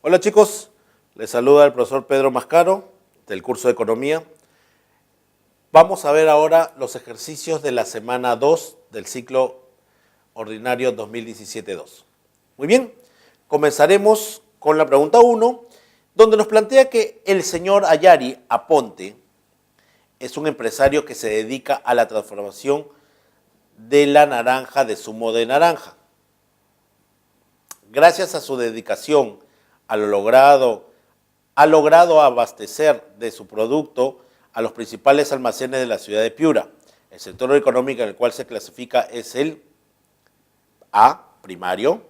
Hola chicos, les saluda el profesor Pedro Mascaro del curso de Economía. Vamos a ver ahora los ejercicios de la semana 2 del ciclo ordinario 2017-2. Muy bien, comenzaremos con la pregunta 1, donde nos plantea que el señor Ayari Aponte es un empresario que se dedica a la transformación de la naranja de zumo de naranja. Gracias a su dedicación ha logrado abastecer de su producto a los principales almacenes de la ciudad de Piura. El sector económico en el cual se clasifica es el A, primario,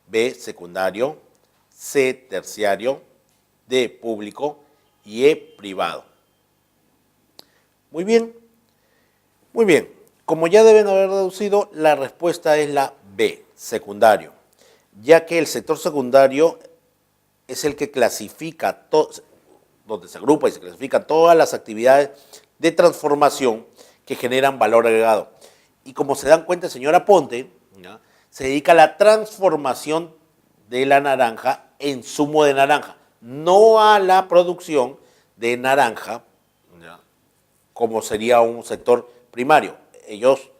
B, secundario, C, terciario, D, público y E, privado. Muy bien, muy bien. Como ya deben haber deducido, la respuesta es la B, secundario, ya que el sector secundario es el que clasifica, donde se agrupa y se clasifican todas las actividades de transformación que generan valor agregado. Y como se dan cuenta, el señor Aponte, ¿ya?, se dedica a la transformación de la naranja en zumo de naranja, no a la producción de naranja, ¿ya?, como sería un sector primario.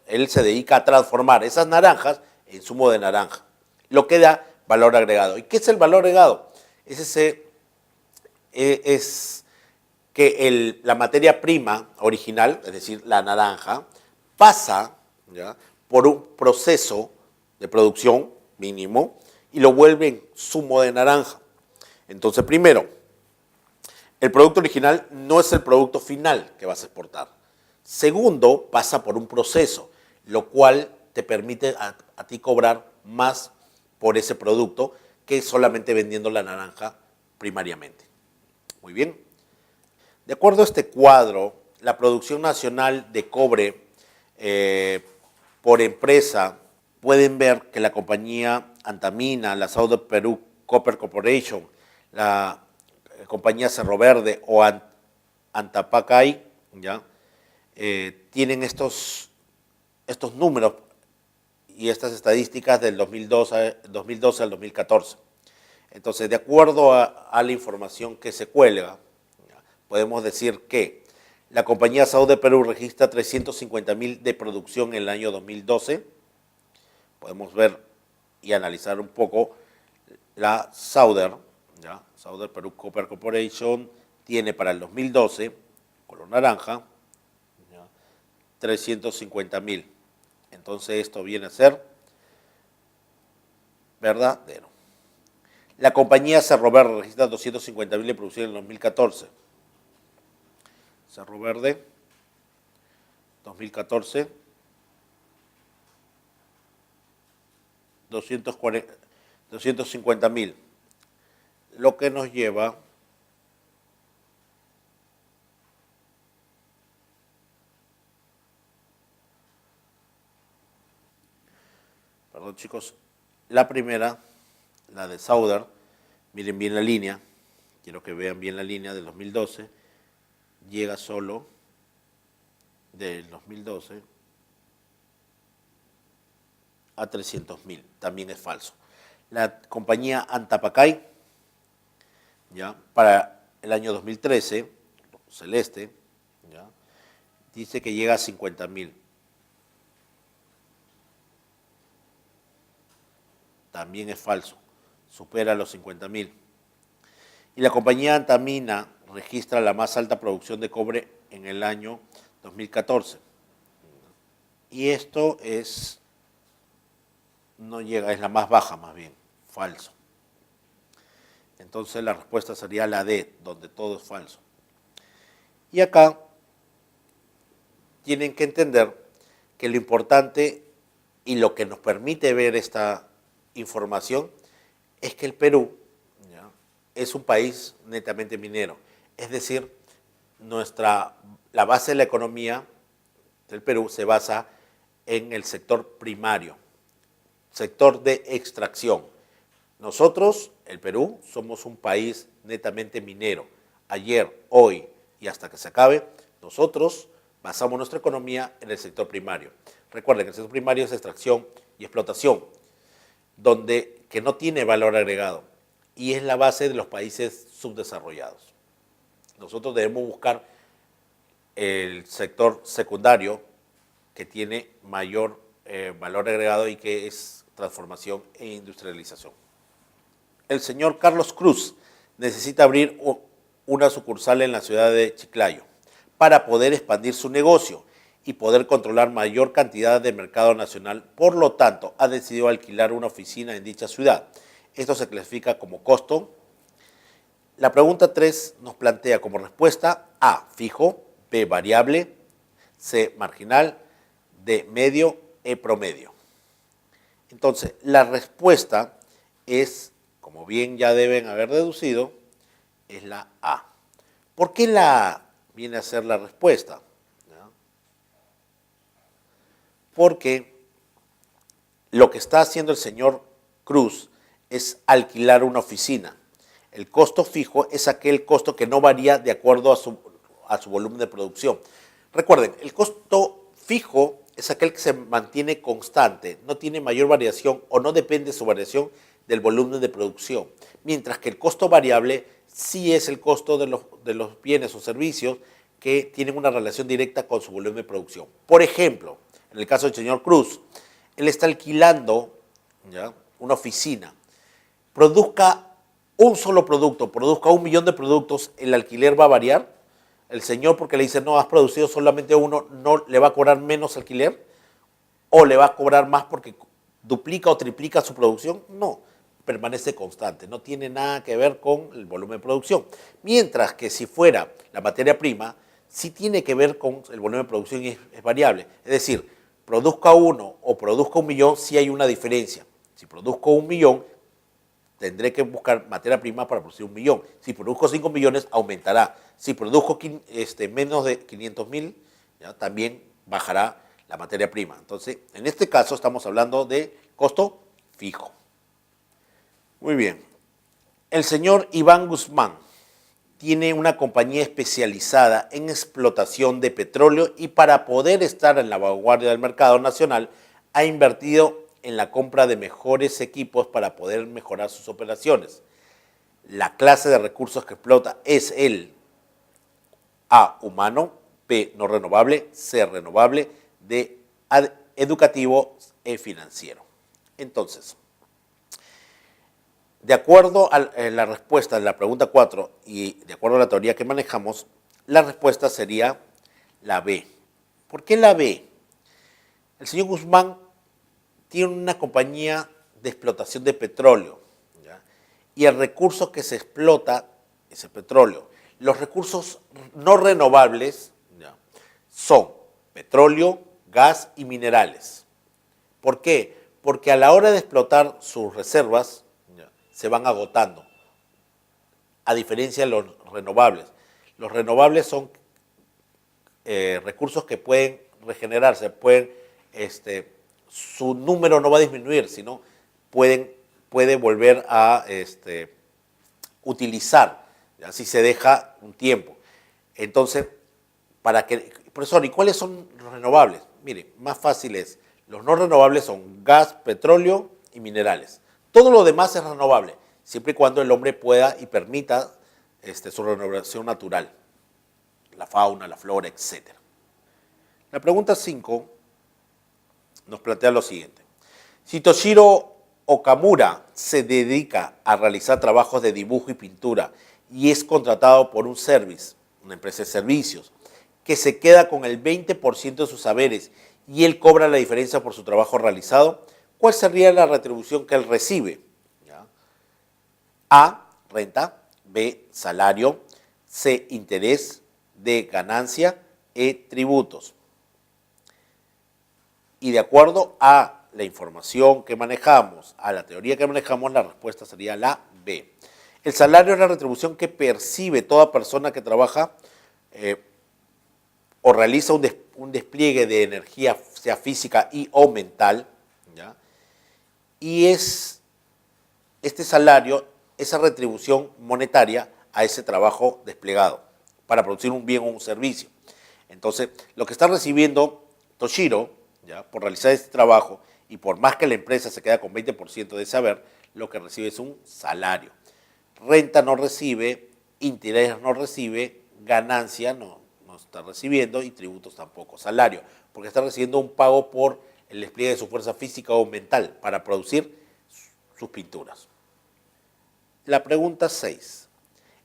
Él se dedica a transformar esas naranjas en zumo de naranja, lo que da valor agregado. ¿Y qué es el valor agregado? Es que la materia prima original, es decir, la naranja, pasa, ¿ya?, por un proceso de producción mínimo y lo vuelve en zumo de naranja. Entonces, primero, el producto original no es el producto final que vas a exportar. Segundo, pasa por un proceso, lo cual te permite a ti cobrar más por ese producto que solamente vendiendo la naranja primariamente. Muy bien. De acuerdo a este cuadro, la producción nacional de cobre por empresa, pueden ver que la compañía Antamina, la Southern Peru Copper Corporation, la compañía Cerro Verde o Antapacay, ¿ya?, tienen estos números y estas estadísticas del 2012 al 2014. Entonces, de acuerdo a la información que se cuelga, podemos decir que la compañía Southern de Perú registra 350,000 de producción en el año 2012. Podemos ver y analizar un poco la Southern, ¿ya?, Southern Peru Copper Corporation tiene para el 2012, color naranja, ¿ya?, 350,000. Entonces esto viene a ser verdadero. La compañía Cerro Verde registra 250,000 de producción en el 2014. Cerro Verde, 2014, 250,000. Lo que nos lleva perdón chicos, la primera, la de Southern, miren bien la línea, quiero que vean bien la línea del 2012, llega solo del 2012 a 300,000, también es falso. La compañía Antapacay, ¿ya?, para el año 2013, celeste, ¿ya?, dice que llega a 50,000. También es falso, supera los 50,000. Y la compañía Antamina registra la más alta producción de cobre en el año 2014. Y esto no llega, es la más baja más bien, falso. Entonces la respuesta sería la D, donde todo es falso. Y acá tienen que entender que lo importante y lo que nos permite ver esta información es que el Perú, ¿ya?, es un país netamente minero. Es decir, la base de la economía del Perú se basa en el sector primario, sector de extracción. Nosotros, el Perú, somos un país netamente minero. Ayer, hoy y hasta que se acabe, nosotros basamos nuestra economía en el sector primario. Recuerden que el sector primario es extracción y explotación, que no tiene valor agregado. y es la base de los países subdesarrollados. Nosotros debemos buscar el sector secundario que tiene mayor valor agregado y que es transformación e industrialización. El señor Carlos Cruz necesita abrir una sucursal en la ciudad de Chiclayo para poder expandir su negocio y poder controlar mayor cantidad de mercado nacional. Por lo tanto, ha decidido alquilar una oficina en dicha ciudad. Esto se clasifica como costo. La pregunta 3 nos plantea como respuesta A, fijo, B, variable, C, marginal, D, medio, E, promedio. Entonces, la respuesta es, como bien ya deben haber deducido, es la A. ¿Por qué la A viene a ser la respuesta? ¿Ya? Porque lo que está haciendo el señor Cruz es alquilar una oficina. El costo fijo es aquel costo que no varía de acuerdo a su volumen de producción. Recuerden, el costo fijo es aquel que se mantiene constante, no tiene mayor variación o no depende de su variación del volumen de producción, mientras que el costo variable sí es el costo de los bienes o servicios que tienen una relación directa con su volumen de producción. Por ejemplo, en el caso del señor Cruz, él está alquilando, ¿ya?, una oficina, produzca un solo producto, produzca 1 millón de productos, ¿el alquiler va a variar? El señor, porque le dice, no, has producido solamente uno, ¿no le va a cobrar menos alquiler? ¿O le va a cobrar más porque duplica o triplica su producción? No, permanece constante, no tiene nada que ver con el volumen de producción. Mientras que si fuera la materia prima, sí tiene que ver con el volumen de producción y es variable. Es decir, produzca 1 o produzca 1 millón, sí hay una diferencia. Si produzco 1 millón, tendré que buscar materia prima para producir 1 millón. Si produzco 5 millones, aumentará. Si produzco menos de 500.000, también bajará la materia prima. Entonces, en este caso estamos hablando de costo fijo. Muy bien. El señor Iván Guzmán tiene una compañía especializada en explotación de petróleo y para poder estar en la vanguardia del mercado nacional ha invertido en la compra de mejores equipos para poder mejorar sus operaciones. La clase de recursos que explota es el A, humano, B, no renovable, C, renovable, D, educativo, E, financiero. Entonces, de acuerdo a la respuesta de la pregunta 4 y de acuerdo a la teoría que manejamos, la respuesta sería la B. ¿Por qué la B? El señor Guzmán tiene una compañía de explotación de petróleo, ¿ya?, y el recurso que se explota es el petróleo. Los recursos no renovables, ¿ya?, son petróleo, gas y minerales. ¿Por qué? Porque a la hora de explotar sus reservas, ¿ya?, se van agotando, a diferencia de los renovables. Los renovables son recursos que pueden regenerarse, pueden su número no va a disminuir, sino puede volver a utilizar, así se deja un tiempo. Entonces, profesor, ¿y cuáles son los renovables? Mire, más fácil es, los no renovables son gas, petróleo y minerales. Todo lo demás es renovable, siempre y cuando el hombre pueda y permita su renovación natural, la fauna, la flora, etc. La pregunta 5 nos plantea lo siguiente. Si Toshiro Okamura se dedica a realizar trabajos de dibujo y pintura y es contratado por un service, una empresa de servicios, que se queda con el 20% de sus saberes y él cobra la diferencia por su trabajo realizado, ¿cuál sería la retribución que él recibe? ¿Ya? A, renta, B, salario, C, interés, D, ganancia, E, tributos. Y de acuerdo a la información que manejamos, a la teoría que manejamos, la respuesta sería la B. El salario es la retribución que percibe toda persona que trabaja o realiza un despliegue de energía, sea física y o mental, ¿ya? Y es este salario, esa retribución monetaria a ese trabajo desplegado para producir un bien o un servicio. Entonces, lo que está recibiendo Toshiro, ¿ya?, por realizar este trabajo, y por más que la empresa se queda con 20% de saber, lo que recibe es un salario. renta no recibe, interés no recibe, ganancia no está recibiendo y tributos tampoco, salario, porque está recibiendo un pago por el despliegue de su fuerza física o mental para producir sus pinturas. La pregunta 6.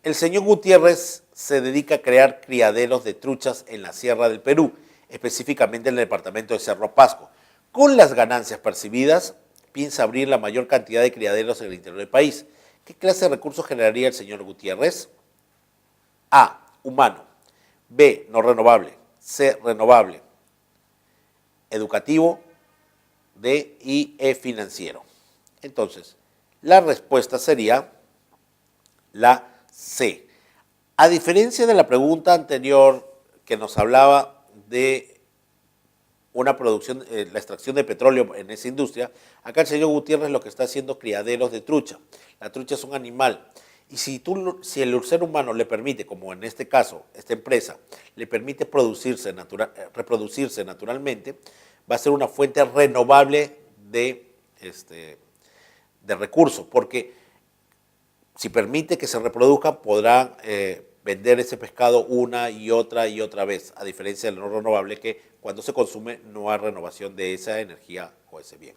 El señor Gutiérrez se dedica a crear criaderos de truchas en la Sierra del Perú, específicamente en el departamento de Cerro Pasco. Con las ganancias percibidas, piensa abrir la mayor cantidad de criaderos en el interior del país. ¿Qué clase de recursos generaría el señor Gutiérrez? A. Humano. B. No renovable. C. Renovable. Educativo. D. Y E. Financiero. Entonces, la respuesta sería la C. A diferencia de la pregunta anterior que nos hablaba de una producción, la extracción de petróleo en esa industria, acá el señor Gutiérrez lo que está haciendo es criaderos de trucha. La trucha es un animal. Y si el ser humano le permite, como en este caso, esta empresa, le permite reproducirse naturalmente, va a ser una fuente renovable de recursos, porque si permite que se reproduzcan, podrán vender ese pescado una y otra vez, a diferencia del no renovable, que cuando se consume no hay renovación de esa energía o ese bien.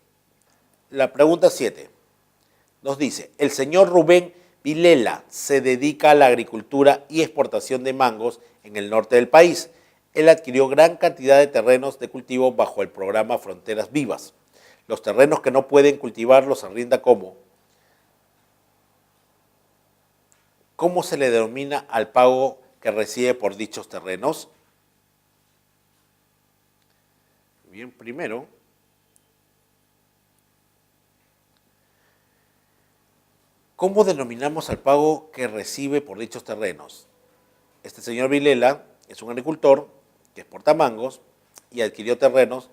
La pregunta 7 nos dice, el señor Rubén Vilela se dedica a la agricultura y exportación de mangos en el norte del país. Él adquirió gran cantidad de terrenos de cultivo bajo el programa Fronteras Vivas. Los terrenos que no pueden cultivar los arrienda como. ¿Cómo se le denomina al pago que recibe por dichos terrenos? Bien, primero, ¿cómo denominamos al pago que recibe por dichos terrenos? Este señor Vilela es un agricultor que exporta mangos y adquirió terrenos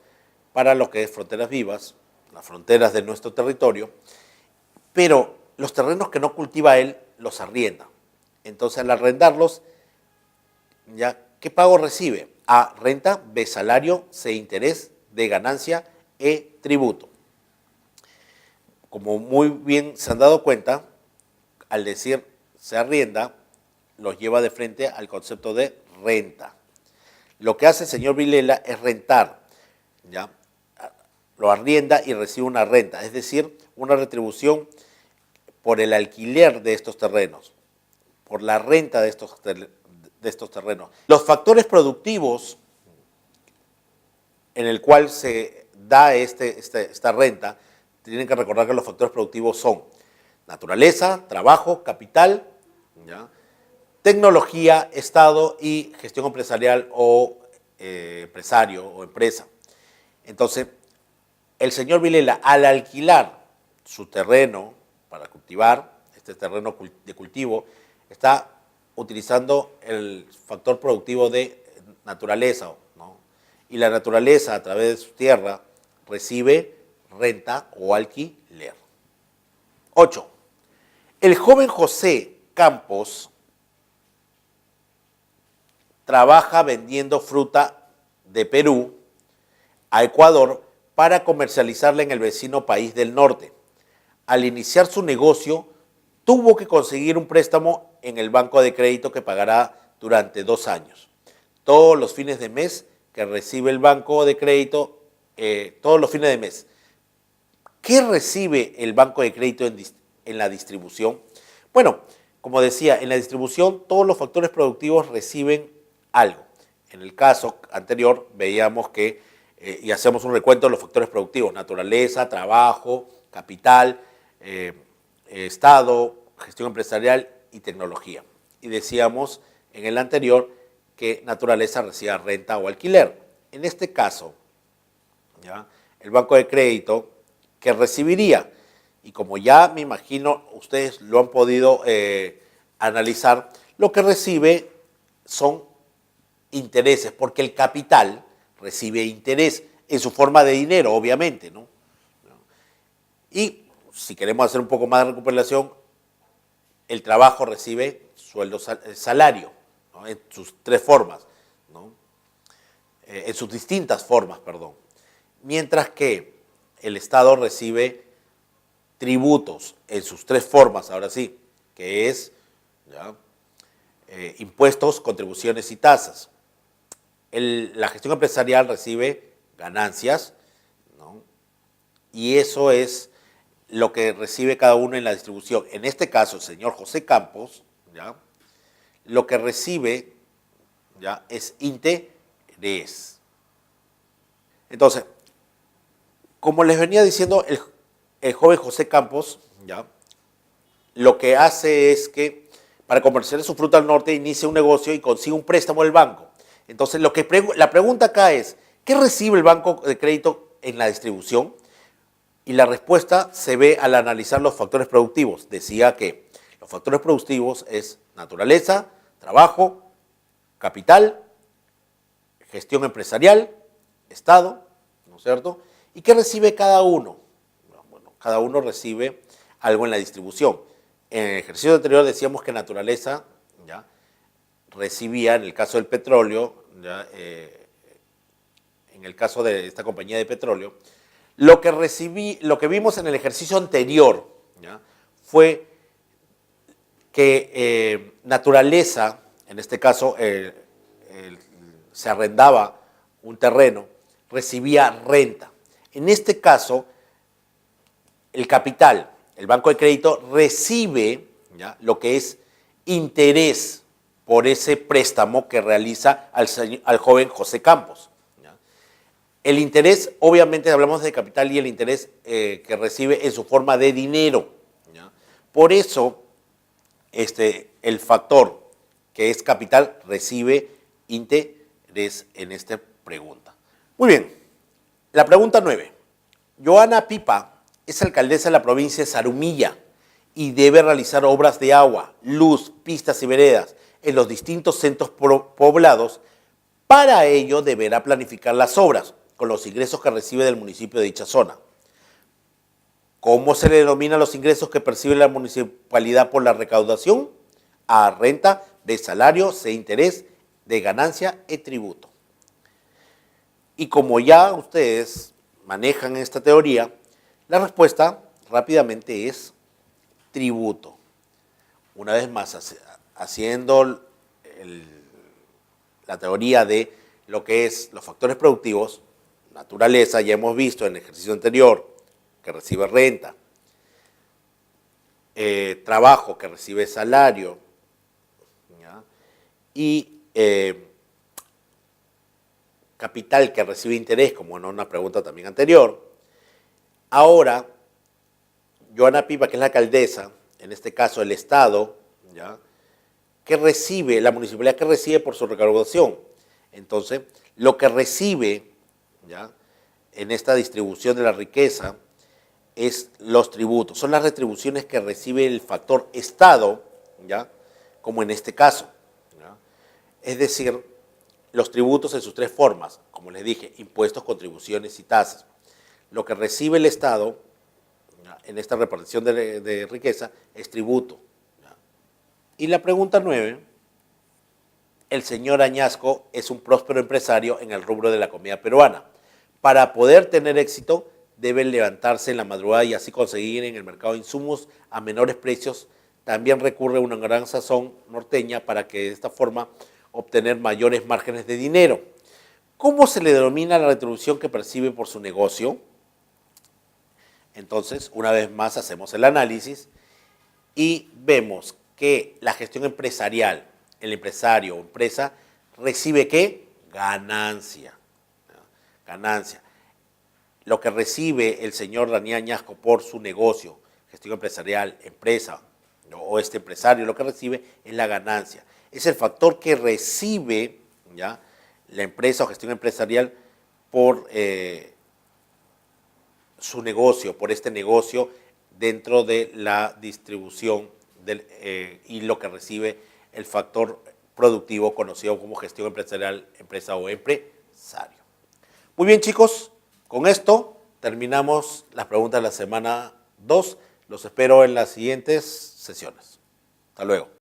para lo que es Fronteras Vivas, las fronteras de nuestro territorio, pero los terrenos que no cultiva él los arrienda. Entonces, al arrendarlos, ¿ya qué pago recibe? A, renta, B, salario, C, interés, D, ganancia, E, tributo. Como muy bien se han dado cuenta, al decir se arrienda, los lleva de frente al concepto de renta. Lo que hace el señor Vilela es rentar, ¿ya? Lo arrienda y recibe una renta, es decir, una retribución por el alquiler de estos terrenos, por la renta de estos terrenos. Los factores productivos en el cual se da esta renta, tienen que recordar que los factores productivos son naturaleza, trabajo, capital, ¿ya? Tecnología, Estado y gestión empresarial o empresario o empresa. Entonces, el señor Vilela, al alquilar su terreno para cultivar, este terreno de cultivo, está utilizando el factor productivo de naturaleza, ¿no? Y la naturaleza, a través de su tierra, recibe renta o alquiler. 8. El joven José Campos trabaja vendiendo fruta de Perú a Ecuador para comercializarla en el vecino país del norte. Al iniciar su negocio, tuvo que conseguir un préstamo en el banco de crédito que pagará durante 2 años. Todos los fines de mes que recibe el banco de crédito, todos los fines de mes. ¿Qué recibe el banco de crédito en la distribución? Bueno, como decía, en la distribución todos los factores productivos reciben algo. En el caso anterior veíamos que, y hacemos un recuento de los factores productivos, naturaleza, trabajo, capital, Estado, gestión empresarial y tecnología. Y decíamos en el anterior que naturaleza recibía renta o alquiler. En este caso, ¿ya? El banco de crédito que recibiría, y como ya me imagino ustedes lo han podido analizar, lo que recibe son intereses, porque el capital recibe interés en su forma de dinero, obviamente, ¿no? Y si queremos hacer un poco más de recuperación, el trabajo recibe sueldo, salario, ¿no? En sus 3 formas, ¿no? En sus distintas formas, perdón. Mientras que el Estado recibe tributos en sus 3 formas, ahora sí, que es ¿ya? Impuestos, contribuciones y tasas. La gestión empresarial recibe ganancias, ¿no? Y eso es lo que recibe cada uno en la distribución. En este caso, el señor José Campos, ¿ya? Lo que recibe ¿ya? Es interés. Entonces, como les venía diciendo, el joven José Campos, ¿ya? Lo que hace es que para comercializar su fruta al norte inicia un negocio y consigue un préstamo del banco. Entonces, la pregunta acá es, ¿qué recibe el banco de crédito en la distribución? Y la respuesta se ve al analizar los factores productivos. Decía que los factores productivos es naturaleza, trabajo, capital, gestión empresarial, Estado, ¿no es cierto? ¿Y qué recibe cada uno? Bueno, cada uno recibe algo en la distribución. En el ejercicio anterior decíamos que naturaleza ¿ya? Recibía, en el caso del petróleo, ¿ya? En el caso de esta compañía de petróleo, lo que vimos en el ejercicio anterior ¿ya? Fue que naturaleza, en este caso se arrendaba un terreno, recibía renta. En este caso, el capital, el banco de crédito, recibe ¿ya? Lo que es interés por ese préstamo que realiza al joven José Campos. ¿Ya? El interés, obviamente hablamos de capital y el interés que recibe en su forma de dinero. ¿Ya? Por eso, el factor que es capital recibe interés en esta pregunta. Muy bien, la pregunta 9. Joana Pipa es alcaldesa de la provincia de Zarumilla y debe realizar obras de agua, luz, pistas y veredas en los distintos centros poblados. Para ello deberá planificar las obras con los ingresos que recibe del municipio de dicha zona. ¿Cómo se le denomina los ingresos que percibe la municipalidad por la recaudación? A renta, de salario, C interés, de ganancia y tributo. Y como ya ustedes manejan esta teoría, la respuesta rápidamente es tributo. Una vez más, haciendo la teoría de lo que es los factores productivos, naturaleza, ya hemos visto en el ejercicio anterior, que recibe renta, trabajo, que recibe salario, ¿ya? Y capital, que recibe interés, como en una pregunta también anterior. Ahora, Joana Pipa, que es la alcaldesa, en este caso el Estado, ¿ya? Que recibe, la municipalidad que recibe por su recaudación. Entonces, lo que recibe ¿ya? En esta distribución de la riqueza es los tributos, son las retribuciones que recibe el factor Estado, ¿ya? Como en este caso. ¿Ya? Es decir, los tributos en sus tres formas, como les dije, impuestos, contribuciones y tasas. Lo que recibe el Estado ¿ya? En esta repartición de riqueza es tributo. ¿Ya? Y la pregunta 9, el señor Añasco es un próspero empresario en el rubro de la comida peruana. Para poder tener éxito, deben levantarse en la madrugada y así conseguir en el mercado insumos a menores precios. También recurre a una gran sazón norteña para que de esta forma obtener mayores márgenes de dinero. ¿Cómo se le denomina la retribución que percibe por su negocio? Entonces, una vez más hacemos el análisis y vemos que la gestión empresarial, el empresario o empresa, recibe ¿qué? Ganancia. Ganancia. Lo que recibe el señor Daniel Añasco por su negocio, gestión empresarial, empresa, ¿no? O este empresario, lo que recibe es la ganancia. Es el factor que recibe ¿ya? La empresa o gestión empresarial por su negocio, por este negocio dentro de la distribución y lo que recibe el factor productivo conocido como gestión empresarial, empresa o empresario. Muy bien, chicos, con esto terminamos las preguntas de la semana 2. Los espero en las siguientes sesiones. Hasta luego.